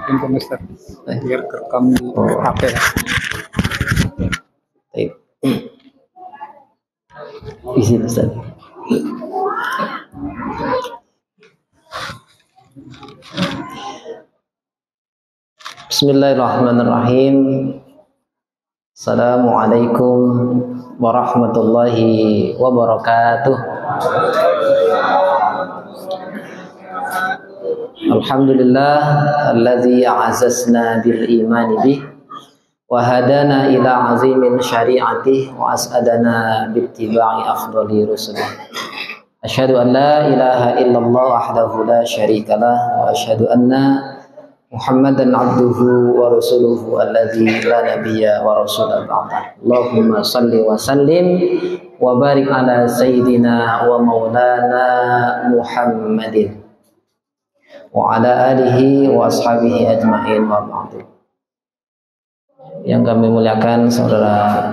Pinjam Ustaz, biar kerekam di HP. Baik. Izin Ustaz. Bismillahirrahmanirrahim. Assalamualaikum warahmatullahi wabarakatuh. Alhamdulillah alladzi a'azzazna bil imani bih wa hadana ila azimin syari'atih wa as'adana bittiba'i afdali rusulih. Asyhadu an la ilaha illallah wahdahu la syarikalah wa asyhadu anna Muhammadan abduhu wa rasuluhu alladzi la nabiyya wa rasula ba'da. Allahumma salli wa sallim wa barik ala sayyidina wa maulana Muhammadin wa ala alihi wa ashabihi ajma'in wa ba'du. Yang kami muliakan saudara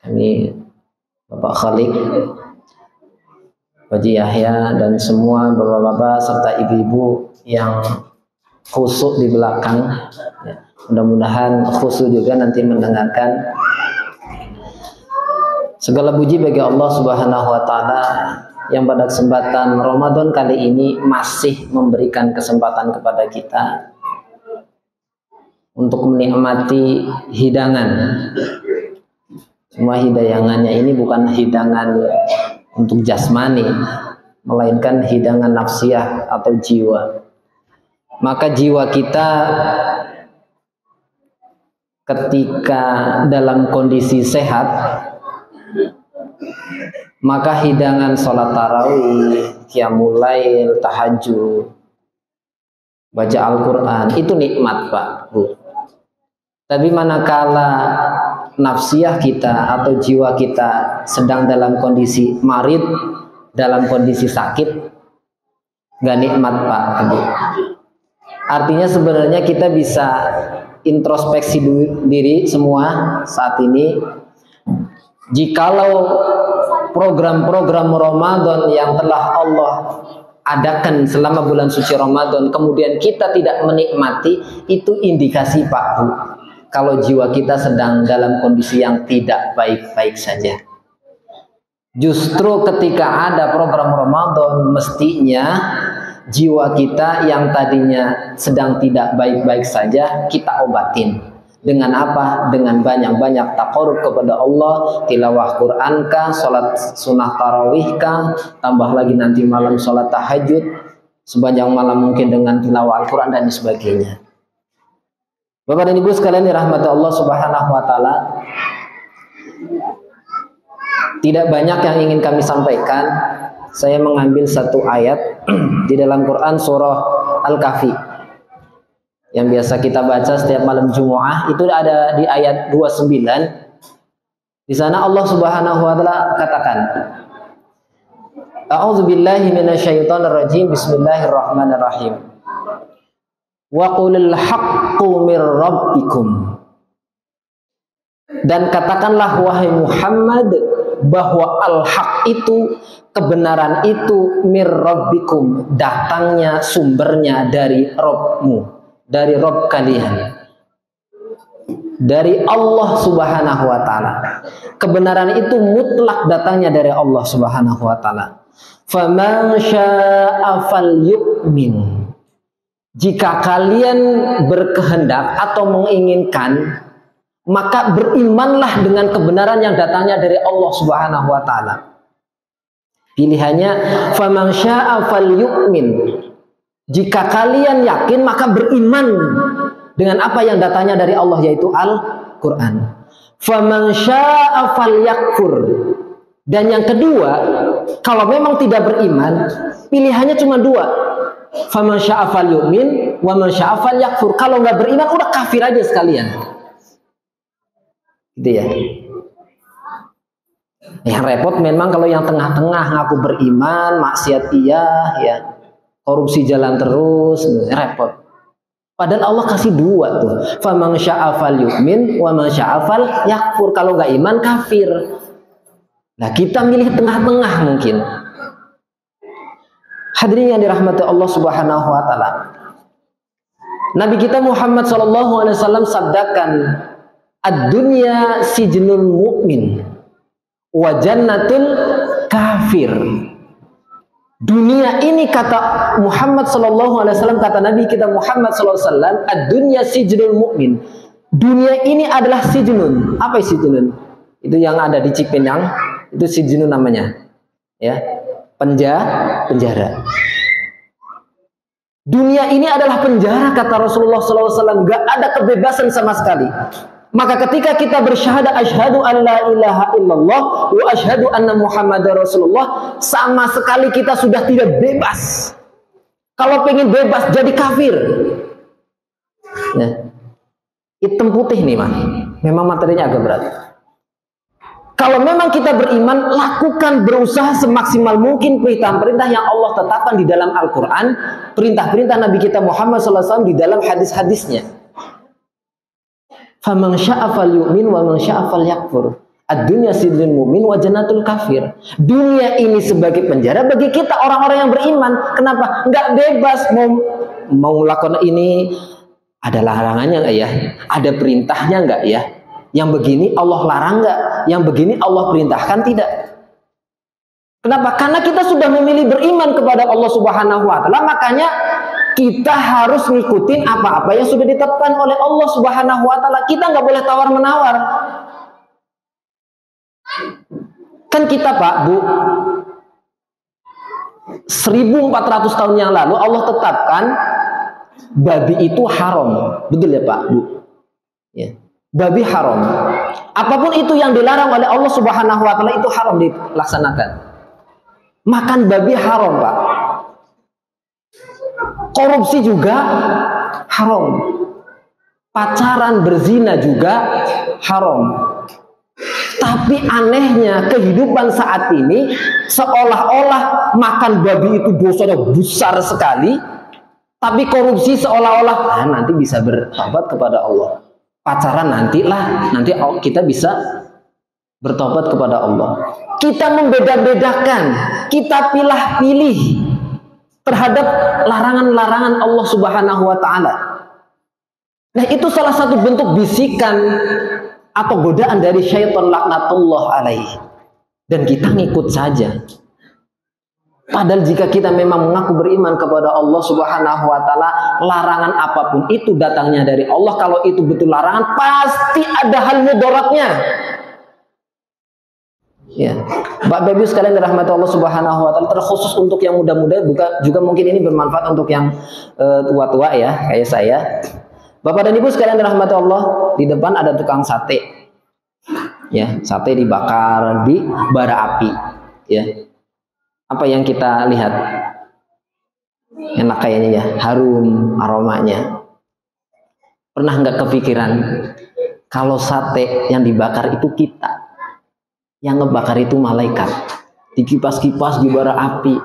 kami Bapak Khalik, Haji Yahya, dan semua bapak-bapak serta ibu-ibu yang khusyuk di belakang, ya, mudah-mudahan khusyuk juga nanti mendengarkan. Segala puji bagi Allah Subhanahu wa taala yang pada kesempatan Ramadan kali ini masih memberikan kesempatan kepada kita untuk menikmati hidangan. Semua hidangannya ini bukan hidangan untuk jasmani, melainkan hidangan nafsiyah atau jiwa. Maka jiwa kita ketika dalam kondisi sehat, maka hidangan sholat tarawih, qiyamul lail, tahajud, baca Al-Quran itu nikmat Pak Bu. Tapi manakala nafsiyah kita atau jiwa kita sedang dalam kondisi marid, dalam kondisi sakit, gak nikmat Pak Bu. Artinya sebenarnya kita bisa introspeksi diri semua saat ini. Jikalau program-program Ramadan yang telah Allah adakan selama bulan suci Ramadan kemudian kita tidak menikmati, itu indikasi Pak Bu, kalau jiwa kita sedang dalam kondisi yang tidak baik-baik saja. Justru ketika ada program Ramadan, mestinya jiwa kita yang tadinya sedang tidak baik-baik saja kita obatin. Dengan apa? Dengan banyak-banyak taqarrub kepada Allah, tilawah Quran kah, salat sunnah tarawih kah, tambah lagi nanti malam salat tahajud sepanjang malam mungkin dengan tilawah Al-Quran dan sebagainya. Bapak dan Ibu sekalian dirahmati Allah Subhanahu wa taala, tidak banyak yang ingin kami sampaikan. Saya mengambil satu ayat di dalam Quran surah Al-Kahfi yang biasa kita baca setiap malam Jumu'ah. Itu ada di ayat 29. Di sana Allah Subhanahu wa taala katakan, A'udzubillahi minasyaitonir rajim. Bismillahirrahmanirrahim. Wa qulil haqqu mir rabbikum. Dan katakanlah wahai Muhammad bahwa al-haq itu, kebenaran itu, mir rabbikum, datangnya sumbernya dari Rabbmu, dari Rabb kalian, dari Allah Subhanahu wa taala. Kebenaran itu mutlak datangnya dari Allah Subhanahu wa taala. Faman syaa'a falyu'min. Jika kalian berkehendak atau menginginkan, maka berimanlah dengan kebenaran yang datangnya dari Allah Subhanahu wa taala. Pilihannya faman syaa'a falyu'min. Jika kalian yakin maka beriman dengan apa yang datangnya dari Allah, yaitu Al-Qur'an. Faman syaa'a falyakfur. Dan yang kedua, kalau memang tidak beriman, pilihannya cuma dua. Faman syaa'a falyu'min wa man syaa'a falyakfur. Kalau nggak beriman udah kafir aja sekalian. Gitu ya. Yang repot memang kalau yang tengah-tengah, ngaku beriman, maksiat iya, ya, korupsi jalan terus, repot. Padahal Allah kasih dua tuh. Faman syaa'a falyu'min wa man syaa'a falyakfur. Kalau nggak iman kafir. Nah kita milih tengah-tengah mungkin. Hadirin yang dirahmati Allah Subhanahu wa taala. Nabi kita Muhammad sallallahu alaihi wasallam sabdakan, "Ad-dunya sijnul mu'min wa jannatul kafir." Dunia ini, kata Muhammad sallallahu alaihi wasallam, kata Nabi kita Muhammad sallallahu alaihi wasallam, "Ad-dunya sijnul mu'min." Dunia ini adalah sijnun. Apa sijnun? Itu yang ada di Cipinang, itu sijnun namanya. Ya. Penjara. Dunia ini adalah penjara, kata Rasulullah SAW. Gak ada kebebasan sama sekali. Maka ketika kita bersyahadat asyhadu an la ilaha illallah wa asyhadu anna Muhammadar Rasulullah, sama sekali kita sudah tidak bebas. Kalau pengen bebas jadi kafir. Nah, hitam putih nih, man. Memang materinya agak berat. Kalau memang kita beriman, lakukan, berusaha semaksimal mungkin perintah-perintah yang Allah tetapkan di dalam Al-Quran, perintah-perintah Nabi kita Muhammad SAW di dalam hadis-hadisnya. Faman syaa falyu'min wa man syaa falyakfur. Ad-dunya sijnul mu'min wa jannatul kafir. Dunia ini sebagai penjara bagi kita orang-orang yang beriman. Kenapa? Enggak bebas mau melakukan ini. Ada larangannya enggak ya? Ada perintahnya enggak ya? Yang begini Allah larang nggak? Yang begini Allah perintahkan tidak? Kenapa? Karena kita sudah memilih beriman kepada Allah Subhanahu wa taala, makanya kita harus ngikutin apa-apa yang sudah ditetapkan oleh Allah Subhanahu wa taala. Kita nggak boleh tawar-menawar. Kan kita, Pak, Bu, 1400 tahun yang lalu Allah tetapkan babi itu haram. Betul ya, Pak, Bu? Ya. Babi haram. Apapun itu yang dilarang oleh Allah Subhanahu wa taala itu haram dilaksanakan. Makan babi haram, Pak. Korupsi juga haram. Pacaran berzina juga haram. Tapi anehnya kehidupan saat ini seolah-olah makan babi itu dosanya besar sekali, tapi korupsi seolah-olah nanti bisa bertobat kepada Allah. Pacaran nanti kita bisa bertobat kepada Allah. Kita membeda-bedakan, kita pilih-pilih terhadap larangan-larangan Allah Subhanahu wa taala. Nah, itu salah satu bentuk bisikan atau godaan dari syaitan laknatullah alaihi. Dan kita ngikut saja. Padahal jika kita memang mengaku beriman kepada Allah Subhanahu wa taala, larangan apapun itu datangnya dari Allah. Kalau itu betul larangan, pasti ada hal mudaratnya. Ya, Bapak Ibu sekalian dirahmati Allah Subhanahu wa taala, terkhusus untuk yang muda-muda, juga mungkin ini bermanfaat untuk yang tua-tua ya, kayak saya. Bapak dan Ibu sekalian dirahmati Allah, di depan ada tukang sate. Ya, sate dibakar di bara api, ya. Apa yang kita lihat? Enak kayaknya ya, harum aromanya. Pernah nggak kepikiran kalau sate yang dibakar itu kita, yang ngebakar itu malaikat, dikipas-kipas di bara api.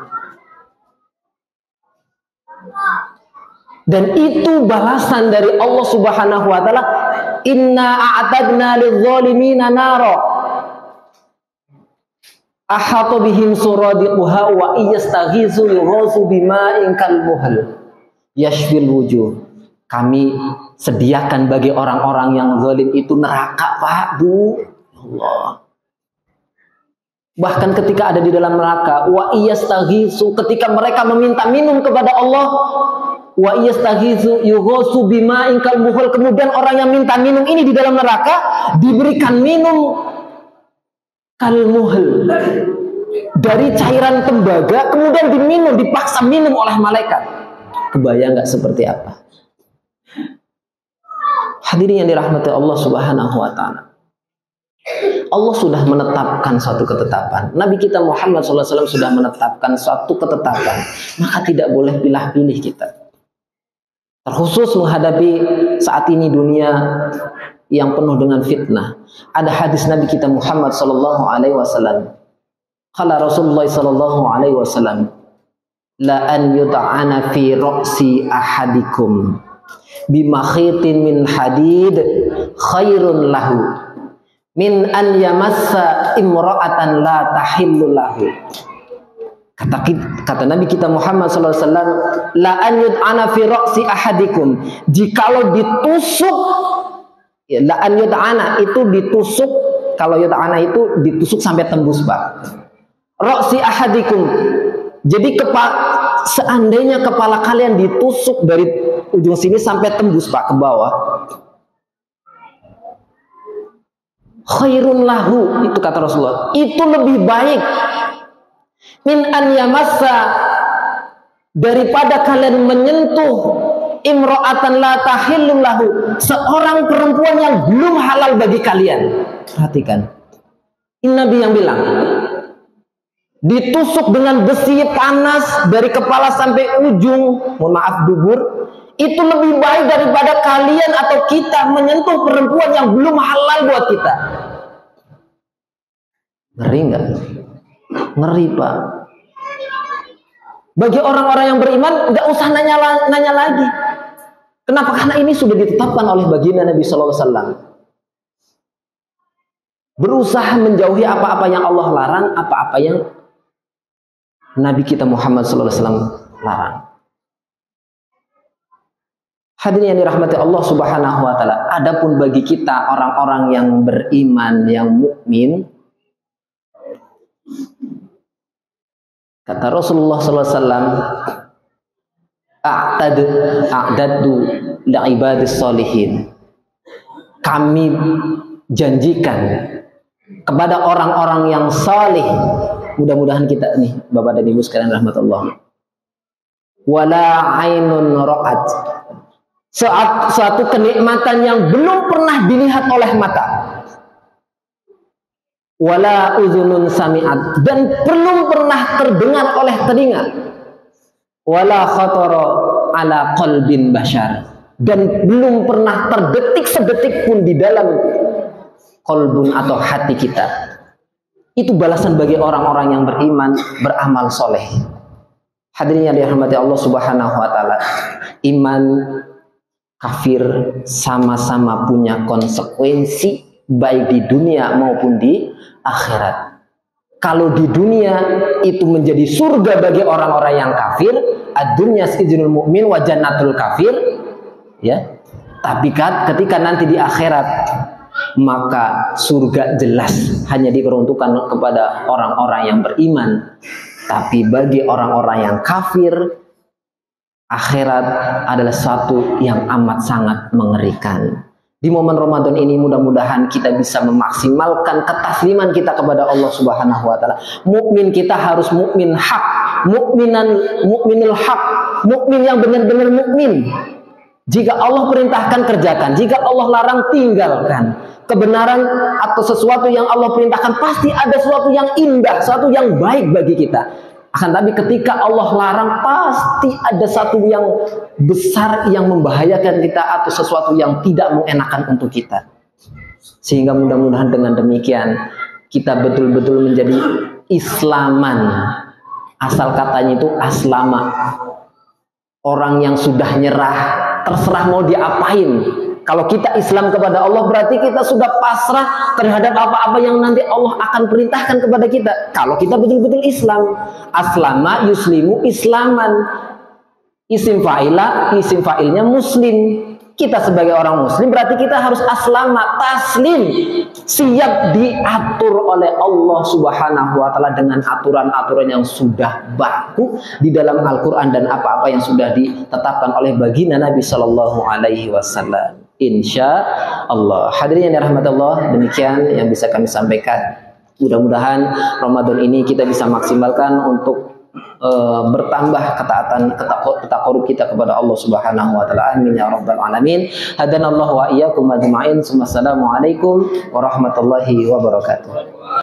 Dan itu balasan dari Allah Subhanahu wa taala, inna a'tadna lidz-dzalimina nara ahata bihim suradiquha wa iyastaghizu yughasu bima'in kalmuhl yashfil wujuh. Kami sediakan bagi orang-orang yang zalim itu neraka, Pak, Bu. Allah. Bahkan ketika ada di dalam neraka, wa iyastaghizu, ketika mereka meminta minum kepada Allah, wa iyastaghizu yughasu bima'in kalmuhl, kemudian orang yang minta minum ini di dalam neraka diberikan minum kalmuhl, dari cairan tembaga, kemudian diminum, dipaksa minum oleh malaikat. Kebayang nggak seperti apa? Hadirin yang dirahmati Allah Subhanahu wa taala. Allah sudah menetapkan suatu ketetapan. Nabi kita Muhammad SAW sudah menetapkan suatu ketetapan. Maka tidak boleh pilih-pilih kita. Terkhusus menghadapi saat ini dunia yang penuh dengan fitnah. Ada hadis Nabi kita Muhammad sallallahu alaihi wasallam. Qala Rasulullah sallallahu alaihi wasallam, la an yut'ana fi ra'si ahadikum bimakhitin min hadid khairun lahu min an yamassa imra'atan la tahillu lahu. Kata Nabi kita Muhammad sallallahu alaihi wasallam, la an yud'ana fi ra'si ahadikum, jikalau ditusuk, ya, la an yud'ana itu ditusuk, kalau yud'ana itu ditusuk sampai tembus, Pak. Ra'si ahadikum, jadi seandainya kepala kalian ditusuk dari ujung sini sampai tembus, Pak, ke bawah, khairun lahu, itu kata Rasulullah, itu lebih baik min an yamassa, daripada kalian menyentuh imra'atan la tahillu lahu, seorang perempuan yang belum halal bagi kalian. Perhatikan, ini Nabi yang bilang, ditusuk dengan besi panas dari kepala sampai ujung, mohon maaf, dubur, itu lebih baik daripada kalian atau kita menyentuh perempuan yang belum halal buat kita. Ngeri nggak? Ngeri, Pak. Bagi orang-orang yang beriman nggak usah nanya lagi. Kenapa? Karena ini sudah ditetapkan oleh baginda Nabi Sallallahu Alaihi Wasallam. Berusaha menjauhi apa-apa yang Allah larang, apa-apa yang Nabi kita Muhammad Sallallahu Alaihi Wasallam larang. Hadirin yang dirahmati Allah Subhanahu Wa Taala. Adapun bagi kita orang-orang yang beriman, yang mukmin, kata Rasulullah Sallallahu Alaihi Wasallam, a'dadu li'ibadis solihin, kami janjikan kepada orang-orang yang salih. Mudah-mudahan kita nih, Bapak dan Ibu sekalian rahmatullah, wala ainun ra'at, suatu kenikmatan yang belum pernah dilihat oleh mata, wala uzunun sami'at, dan belum pernah terdengar oleh telinga, wala khatara ala qalbin bashar, dan belum pernah terdetik sedetik pun di dalam qalbun atau hati kita. Itu balasan bagi orang-orang yang beriman, beramal soleh. Hadirin yang dirahmati Allah Subhanahu Wa Taala, iman kafir sama-sama punya konsekuensi, baik di dunia maupun di akhirat. Kalau di dunia itu menjadi surga bagi orang-orang yang kafir, ad-dunya sijnul mu'min wa jannatul kafir, ya. Tapi ketika nanti di akhirat, maka surga jelas hanya diperuntukkan kepada orang-orang yang beriman. Tapi bagi orang-orang yang kafir, akhirat adalah satu yang amat sangat mengerikan. Di momen Ramadan ini mudah-mudahan kita bisa memaksimalkan ketasliman kita kepada Allah Subhanahu Wa Taala. Mukmin kita harus mukmin hak, mukminul hak, mukmin yang benar-benar mukmin. Jika Allah perintahkan, kerjakan. Jika Allah larang, tinggalkan. Kebenaran atau sesuatu yang Allah perintahkan, pasti ada sesuatu yang indah, sesuatu yang baik bagi kita. Akan tapi ketika Allah larang, pasti ada satu yang besar yang membahayakan kita atau sesuatu yang tidak mengenakan untuk kita. Sehingga mudah-mudahan dengan demikian kita betul-betul menjadi Islaman. Asal katanya itu aslama. Orang yang sudah nyerah, terserah mau diapain. Kalau kita Islam kepada Allah, berarti kita sudah pasrah terhadap apa-apa yang nanti Allah akan perintahkan kepada kita. Kalau kita betul-betul Islam, aslama yuslimu islaman, isim fa'ilnya muslim. Kita sebagai orang muslim berarti kita harus aslama, taslim, siap diatur oleh Allah Subhanahu Wa Taala dengan aturan-aturan yang sudah baku di dalam Al-Quran dan apa-apa yang sudah ditetapkan oleh baginda Nabi Sallallahu Alaihi Wasallam. Insya Allah. Hadirin yang dirahmati Allah, demikian yang bisa kami sampaikan. Mudah-mudahan Ramadan ini kita bisa maksimalkan untuk bertambah ketaatan, ketakorup kita kepada Allah Subhanahu Wa Taala. Amin ya rabbal alamin. Hadanallahu wa iyyakum ajma'in. Assalamualaikum warahmatullahi wabarakatuh.